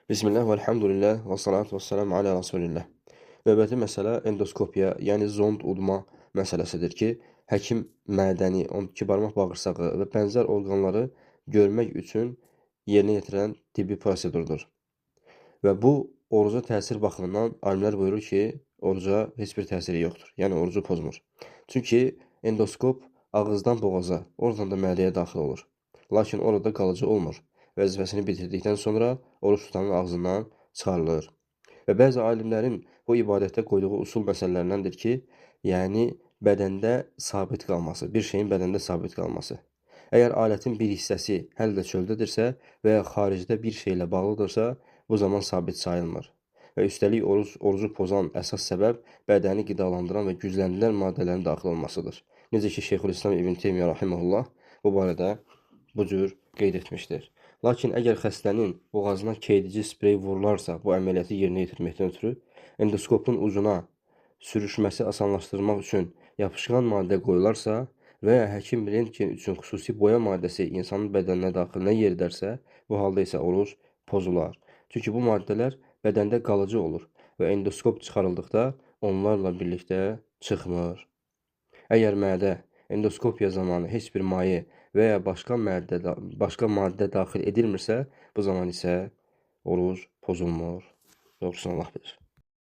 Bismillah və elhamdülillah və salatu və selamu alə Rasulillah. Növbəti məsələ endoskopiya, yəni zond udma məsələsidir ki, həkim mədəni, kibarmaq bağırsağı və bənzər orqanları görmək üçün yerinə yetirən tibbi prosedurdur. Və bu, oruca təsir baxımından alimlər buyurur ki, oruca heç bir təsiri yoxdur. Yəni, orucu pozmur. Çünki endoskop ağızdan boğaza, oradan da mədəyə daxil olur. Lakin orada qalıcı olmur. Vəzifəsini bitirdikdən sonra oruç tutanın ağzından çıxarılır. Və bəzi alimlərin bu ibadətdə qoyduğu usul məsələlərindəndir ki, yəni bədəndə sabit qalması, bir şeyin bədəndə sabit qalması. Əgər alətin bir hissəsi hələ də çöldədirsə və ya xaricdə bir şeylə bağlıdırsa, bu zaman sabit sayılmır. Və üstəlik orucu pozan əsas səbəb bədəni qidalandıran və gücləndirən maddələrin daxil olmasıdır. Necə ki, Şeyxülislam İbn Teymiyyə rahimehullah bu barədə bu cür qeyd etmişdir. Lakin əgər xəstənin boğazına keydici sprey vurularsa, bu əməliyyatı yerinə yetirməkdən ötürü endoskopun ucuna sürüşməsi asanlaşdırmaq üçün yapışqan maddə qoyularsa və ya həkim rentgen üçün xüsusi boya maddəsi insanın bədəninə daxilinə yeridərsə, bu halda isə oruc pozular. Çünki bu maddələr bədəndə qalıcı olur və endoskop çıxarıldıqda onlarla birlikdə çıxmır. Əgər mədə endoskopiya zamanı heç bir maye və ya başqa maddə daxil edilmirsə, bu zaman isə oruc pozulmur. Doğrusunu Allah bilir.